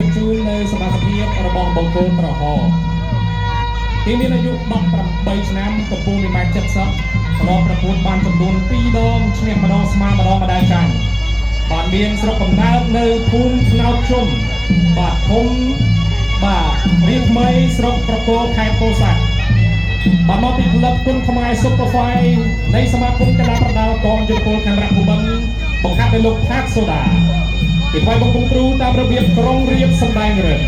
ជួននៅសមាជិករបស់បង្គោលក្រហមទីមានអាយុ18ឆ្នាំកំពុងមានម៉ែត្រ70រកប្រកួតបានចំនួន2ដងឈ្នះម្ដងស្មើម្ដងម្ដាយចាញ់បានមានស្រុកកំណើតនៅភូមិថ្នោតជុំបាទភូមិបាទរៀបថ្មីស្រុកប្រកោខេត្តពោធិ៍សាត់បានមកពីក្លឹបគុនខ្មែរស៊ុបប្រហ្វៃនៃសមាគមកីឡាប្រដាល់កងយុទ្ធពលខេមរៈភូមិន្ទបង្ហាត់ដោយលោកផាតសូដាពីថ្លៃបង្គំគ្រូតាមរបៀបក្រុងរៀបសម្ដែងរឿង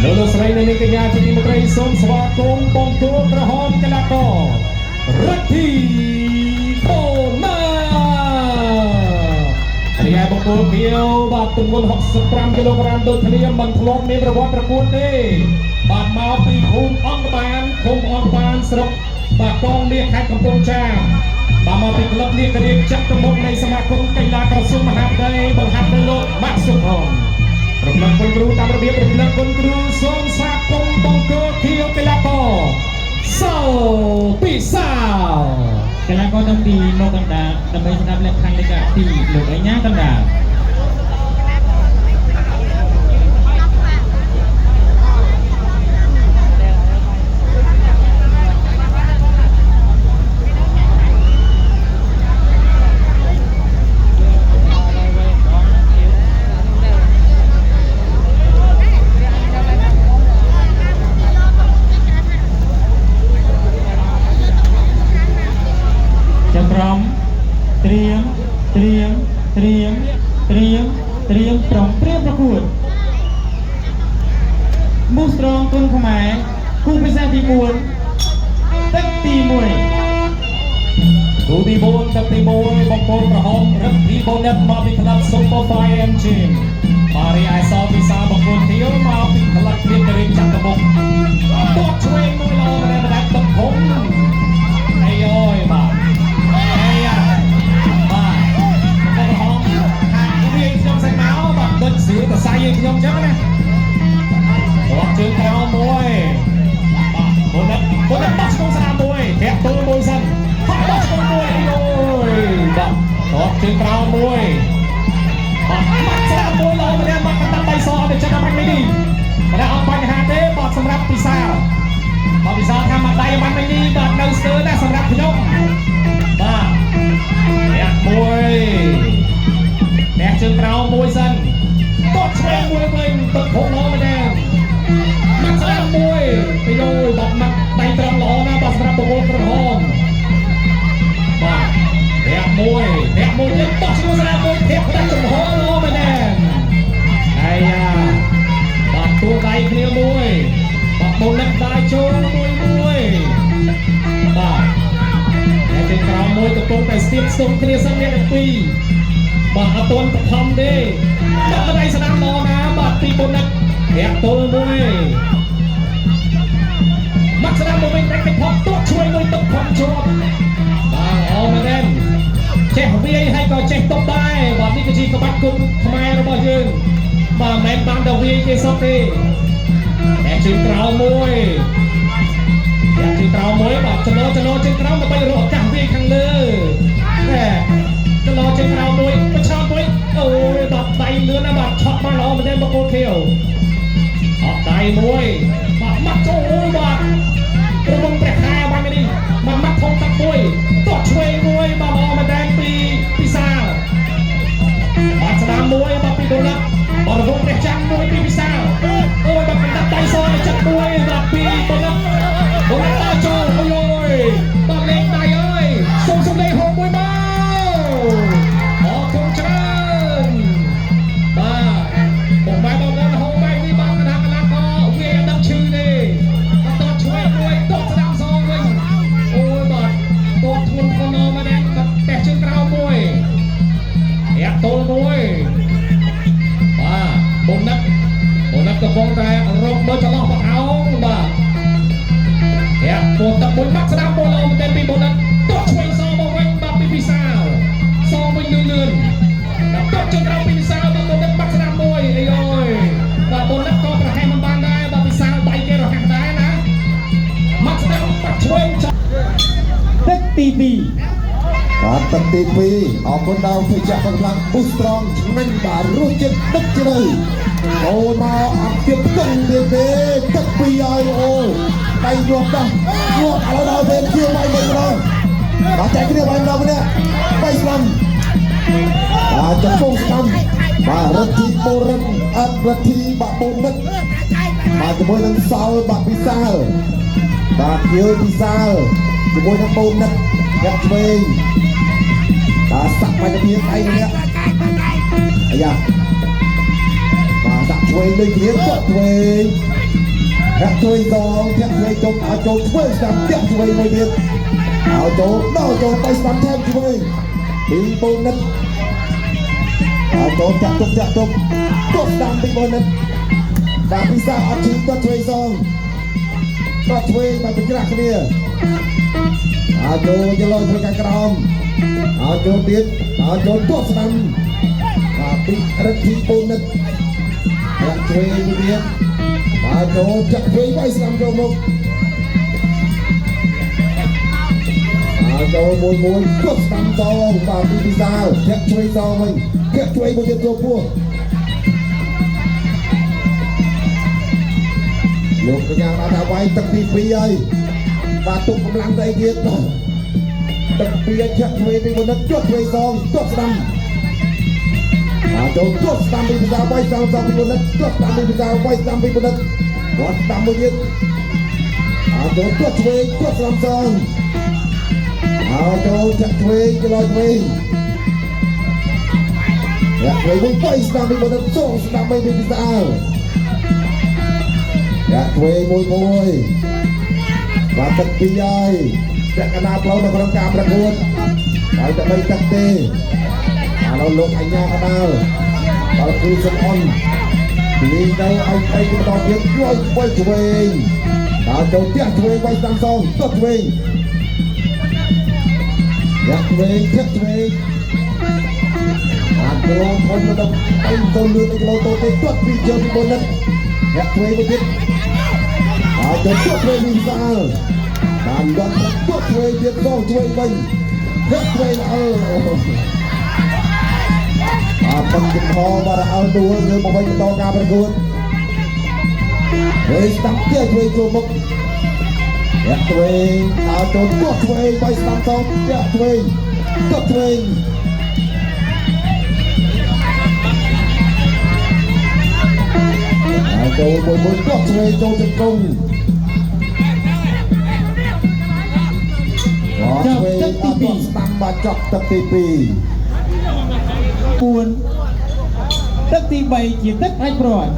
លោកស្រីនៅនាងកញ្ញាជាទីមេត្រីសូមស្វាគមន៍បង្គោលក្រហមកីឡាកររិទ្ធីកូណារីឯបង្គោលខៀវបាទទម្ងន់65គីឡូក្រាមដូចគ្នាមិនធ្លាប់មានប្រវត្តិប្រកួតទេបាទមកពីភូមិអង្គបានភូមិអង្គបានស្រុកបាទកងមាសខេត្តកំពង់ចាមបាទមកពីក្លឹបនាងរៀបចាត់ប្រមុខនៃសមាគមកីឡាក្រសួងមហាផ្ទៃបង្ហាត់ដោយលោកម៉ាក់សុខនរំលឹកគុណគ្រូតាមរបៀបរំលឹកគុណគ្រូសូមស្វាគមន៍បង្គោលខៀវកីឡាករសោពិសាលកីឡាករទាំងពីរមកកណ្ដាលដើម្បីស្ដាប់លក្ខខណ្ឌនៃការទីលោកអញ្ញាកណ្ដាលត្រៀមប្រំព្រៀបប្រកួតមូស្រងគុនខ្មែរគូពិសេសទី4ទឹកទី1គូទី4ទឹកទី1បង្គោលក្រហមរិទ្ធីបូណិតមកពីក្លឹបស៊ុបប្រហ្វៃអេមជីមបាទរីឯសពិសាបង្គោលខៀវមកពីក្លឹបនាងរៀបចាត់ប្រមុខតបឆ្វេងមួយល្អម្នាក់ទឹកភុំអីអើយបាទដូចស្រួលតសៃឲ្យខ្ញុំចឹងណារកជើងក្រោមមួយបាទបុនបោះឆ្កងស្រាមួយធាក់ទូមួយសិនហត់បោះឆ្កងមួយអូយបាទរកជើងក្រោមមួយបាទបាត់ស្រាមួយល្អម្នាក់បាត់កណ្ដាប់ដៃសទៅចឹងបាញ់នេះមិនអត់បញ្ហាទេបាទសម្រាប់ពិសាលបាទពិសាលថាមកដៃបាញ់នេះបាទនៅស្ទើរដែរសម្រាប់ខ្ញុំបាទអ្នកមួយអ្នកជើងក្រោមមួយសិនតោះឆ្វេងមួយវិញទឹកភុំល្អមែនទេមកស្ដាប់មួយពីយោបាទមកដៃត្រង់ល្អណាស់បាទសម្រាប់បង្គោលក្រហមបាទអ្នកមួយទៀតតោះឆ្លងស្ដាប់មួយធៀបផ្ដាច់ចំហល្អមែនទេអាយ៉ាបាទទួដៃគ្នាមួយបាទបូនលឹកដៃចូលមួយបាទអ្នកជើងក្រោមមួយកំពុងតែស្ទាបស្ទង់គ្នាសិនអ្នកទី2បាទអត់ទាន់បឋមទេបាទដៃស្ដាប់ល្អណាស់បាទពីបុននិតធាក់ទល់មួយមកស្ដាប់មួយវិញតែគេផុសទក់ជួយមួយទឹកខំជាប់បាទល្អមែនទេចេះវាយហើយក៏ចេះទប់ដែរបាទនេះគឺជាក្បាច់គុណខ្មែររបស់យើងបាទមិនមែនបានតែវាយគេសុទ្ធទេតែជើងក្រោមមួយបាទជើងក្រោមមួយបាទចលោជើងក្រោមដើម្បីរកឱកាសវាយខាងលើចលោជើងក្រោមមួយបិឆោតមួយអូយបាទដៃលឿនណាស់បាទឆក់បានល្អមែនទេបង្គោលខៀវអត់ដៃមួយបាទម៉ាត់ចូលអូយបាទរំងព្រះខែបាញ់នេះមិនម៉ាត់ធំតាក់មួយតោះឆ្វេងមួយបាទល្អមែនទេពីពិសាលបាទស្ដាមមួយបាទពីដូនបាទរំងព្រះចាំងមួយពីពិសាលអូយបាទកណ្ដាប់ដៃសទៅចិត្តមួយបាទពីដូនតើចូលអូយបាទលេងដៃអើយសុំលេងហូបមួយបាទអរគុណច្រើនបាទបងម៉ែបងប្អូនហូបបែបនេះបាទកណ្ដាប់កណ្ដាប់ក៏វាអត់ដឹងឈឺទេបាទតោះឆ្វេងមួយតោះស្ដាំសងវិញអូយបាទតោះធ្ងន់ធ្ងរមកដែរបាទតែជើងក្រោមមួយរាក់ទល់មួយបាទបុននិតកំពុងតែរកមើលចន្លោះបអោងបាទរាក់ពោះទឹកមួយបាត់ស្ដាំមួយល្អមែនទេពីបុននិតតោះឆ្វេងសងមកវិញបាទពីពិសាលសងវិញលឿនដល់តោះជើងក្រោមពីពិសាលបាទបុននិតបាត់ស្ដាំមួយអីអើយបាទបុននិតក៏ប្រហែលមិនបានដែរបាទពិសាលដៃគេរហ័សដែរណាមកស្ដាំបាត់ឆ្វេងទឹកទី2បាទទឹកទី2អរគុណដល់ភេជ្ជៈកម្លាំង Boost Strong ឆ្មិញបាទរសជាតិទឹកជ្រៅ អូមកអត់ទៀតគង់ទៀតទេទឹកពីឲ្យអូដៃញាប់ដោះញាប់ឥឡូវដល់ពេលជាវាយវិញម្ដងបាទចែកគ្នាវាយម្ដងម្នាក់វាយស្ដំបាទចំពោះស្ដំបាទរត់ធីបូរិនអត់រត់ធីបាក់បូនិតបាទជាមួយនឹងសល់បាក់ពិសាលបាទយើពិសាលជាមួយនឹងបូនិតយ៉ាប់ឆ្វេងបាទសាក់បាយភាពឯងម្នាក់អាយ៉ាបាទដាក់ឆ្វេងដូចគ្នាគាត់ឆ្វេងដាក់ឆ្វេងដងធាក់ឆ្វេងចុកឲ្យចូលឆ្វេងស្ដាំធាក់ឆ្វេងមួយទៀតឲ្យចូលដល់ចូលទៅស្ដាំថែមឆ្វេងពីបូនិតឲ្យចូលចាក់ទុកគាត់ស្ដាំពីបូនិតបាទពិសាអត់ឈឺគាត់ឆ្វេងសងគាត់ឆ្វេងបាទបញ្ច្រាស់គ្នាឲ្យចូលយល់ធ្វើការក្រោមឲ្យចូលទៀតឲ្យចូលគាត់ស្ដាំបាទពីរិទ្ធិបូនិតចាក់ឆ្វេងមួយទៀតបាទចូលចាក់ឆ្វេងវាយស្ដាំចូលមុខហើយចូលមួយគាត់ស្ដាំសងបាទពីពិសាលចាក់ឆ្វេងសងវិញចាក់ឆ្វេងមួយទៀតចូលពោះលោកកញ្ញាបានថាវាយទឹកទី2ហើយបាទទុកកម្លាំងទៅអីទៀតទឹកពីចាក់ឆ្វេងពីមុននេះចាក់ឆ្វេងសងចាក់ស្ដាំចូលគាត់ស្ដាំពីពិសាលវាយស្ដាំពីមុននេះគាត់ស្ដាំពីពិសាលវាយស្ដាំពីមុននេះគាត់ស្ដាំមួយទៀតចូលគាត់ឆ្វេងគាត់ស្ដាំសងចូលចាក់ឆ្វេងចលឆ្វេងចាក់ឆ្វេងមួយវាយស្ដាំពីមុននេះចូលស្ដាំពីពិសាលចាក់ឆ្វេងមួយបាទទឹកពីរហើយចាក់កណាផ្លូវនៅក្នុងការប្រកួតហើយតែមិនទឹកទេឥឡូវលោកអញ្ញាកដាលដល់គឺសំអន់ពីទៅឲ្យទៅបន្តទៀតជួយវាយឆ្វេងដល់ចូលផ្ទះឆ្វេងវាយស្ដាំសងទត់ឆ្វេងចាក់ឆ្វេងធាក់ឆ្វេងអាក្រមផងទៅទៅលឿនទៅគីឡូទៅទត់ពីជើងពីមុននេះចាក់ឆ្វេងមួយទៀតហើយចូលទត់ឆ្វេងពីស្អាលបានគាត់ទត់ឆ្វេងទៀតសងឆ្វេងវិញធាក់ឆ្វេងប៉ុនចំហបាទអើដួលយើងមកវិញបន្តការប្រកួតហើយស្ដាំទៀតឆ្វេងចូលមុខចាក់ឆ្វេងឲ្យចូលគាត់ឆ្វេងបាយស្ដាំសងចាក់ឆ្វេងគាត់ឆ្វេងហើយចូលមួយគាត់ឆ្វេងចូលជង្គង់គាត់ឆ្វេងអត់ស្ដាំបាទចប់ទឹកទី2 ទឹកទី3ជាទឹកប្រាច់ព្រាត់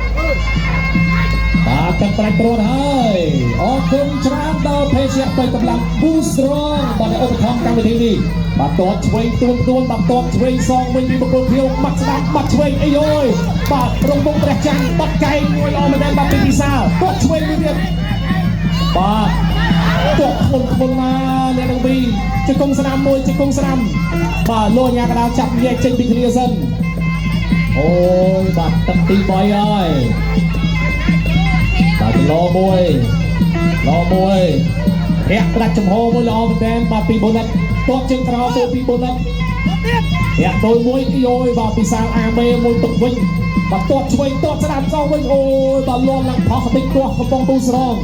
បាទទឹកប្រាច់ព្រាត់ហើយអរគុណច្រើនដល់ភេសជ្ជៈទៅកម្លាំង Boost Strong បាទឧបត្ថម្ភកម្មវិធីនេះបាទតតឆ្វេងទួលបាទតតឆ្វេងសងវិញពីបង្គោលភៀវបាត់ស្ដាប់បាត់ឆ្វេងអីយយបាទរងវងព្រះច័ន្ទបាត់កែងមួយល្អមែនបាទពីពិសាលតតឆ្វេងមួយទៀតបាទតតធ្ងន់ណាអ្នកទាំងពីរជង្គង់ស្ដាំមួយជង្គង់ស្ដាំបាទលោកអាញាកដាលចាប់ញែកចេញពីគ្នាសិនអូយបាទទឹកទី3ហើយបាទឡមួយធាក់ផ្ដាច់ចំហមួយល្អមែនទែនបាទពីបូនិតតបជើងក្រោមទៅពីបូនិតធាក់ដូចមួយយោយបាទពិសាលអាមេមួយទឹកវិញបាទតបឆ្វេងតបស្ដាប់សងវិញអូយបាទលន់ឡើងផុសតិចទាស់កំពុងទូស្រង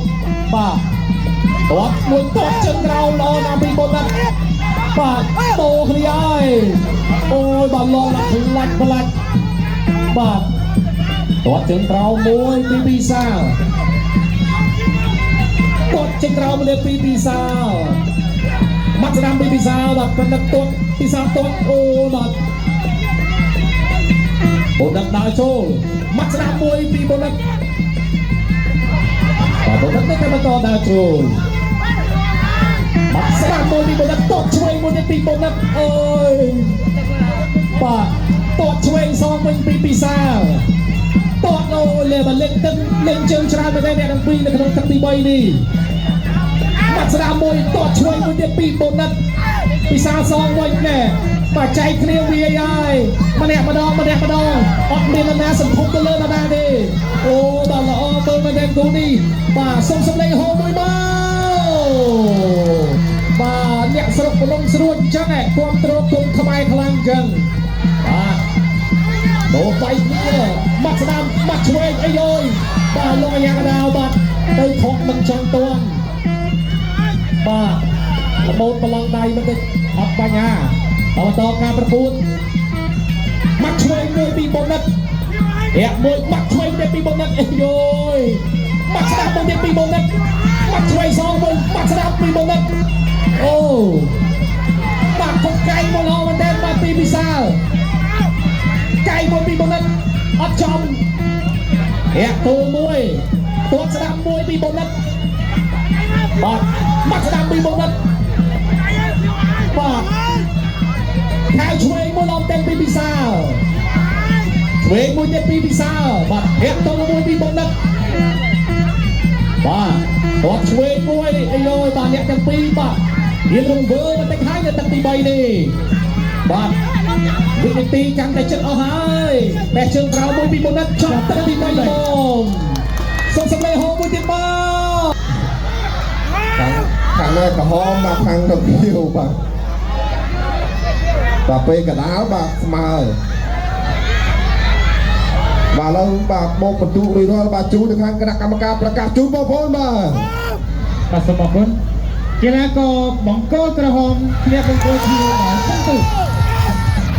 បាទតបមួយតបជើងក្រោមល្អណាស់ពីបូនិតបាទតោគ្នាហើយអូយបាទលន់ឡើងផ្លាច់បាទតបជើងក្រោមមួយពីពិសាលតបជើងក្រោមមួយពីពិសាលមកស្ដាំពីពិសាលបាទប៉ុន្តែតបពិសាលតបអូបាទបូនិតដើរចូលមកស្ដាំមួយពីបូនិតបាទបូនិតទៅតែបន្តដើរចូលមកស្ដាំមួយពីបូនិតតបឆ្វេងមួយពីបូនិតអើយបាទតបឆ្វេងសងវិញពីពិសាលតបអូលេបលេងទឹកលេងជើងច្រើនមែនទេអ្នកទាំងពីរនៅក្នុងទឹកទី3នេះមកស្ដាំមួយតបឆ្វេងមួយទៀតពីបូនិតពិសាលសងវិញណែបាទចែកគ្នាវាហើយម្នាក់ម្ដងអត់មាននរណាសម្ភុំទៅលើនរណាទេអូបាទល្អទៅមែនទេគូនេះបាទសុំសម្លេងហូរមួយមកបាទអ្នកស្រុកកំឡុងស្រួចអញ្ចឹងគ្រប់គ្រងគុំខ្មែរខ្លាំងអញ្ចឹងបាទ โดนไปเนี่ยมัดสนามมัดช่วยไอ้โยยบ้าลอยยางกระดาวบัดไปทอกมันจังตัวบ้าระโมดประลองใดมันจะอับปัญญาต่อการประมูลมัดช่วยมวยปีบนนัดเอะมวยมัดช่วยเด็กปีบนนัดไอ้โยยมัดสนามเด็กปีบนนัดมัดช่วยสองมือมัดสนามปีบนนัดโอ้มัดของไก่บอลมันเด่นมาปีพิซซ่าไก่บนปีบนนัดอัดจอมเอะตัวมวยตัวสนามมวยปีบนนัดบัดมัดสนามปีบนนัดบัดแค่ช่วยมวยลองเต็มปีพิซซ่าช่วยมวยเต็มปีพิซซ่าบัดเอะตัวมวยปีบนนัดบัดตัวช่วยมวยไอ้โยยบัดเนี่ยเต็มปีบัดเรียนลงเบอร์มันเต็มท้ายเนี่ยเต็มตีใบนี่บัดวิกตีจังแต่เชิงเอาหายแต่เชิงเรามวยปีบนนัดชอบเต็มตีใบโมงส่งสำเร็จโฮมวยตีบอลខាងនេះក្រហមបាទខាងទៅគៀវបាទដល់ពេលកដាលបាទស្មើបាទឥឡូវបាទបោកបន្ទុករួចរាល់បាទជូនទៅខាងគណៈកម្មការប្រកាសជូនបងប្អូនបាទ សូមអរគុណកីឡាករបង្គោលក្រហមធ្លាក់បង្គោលឈ្មោះដល់សន្ទុះ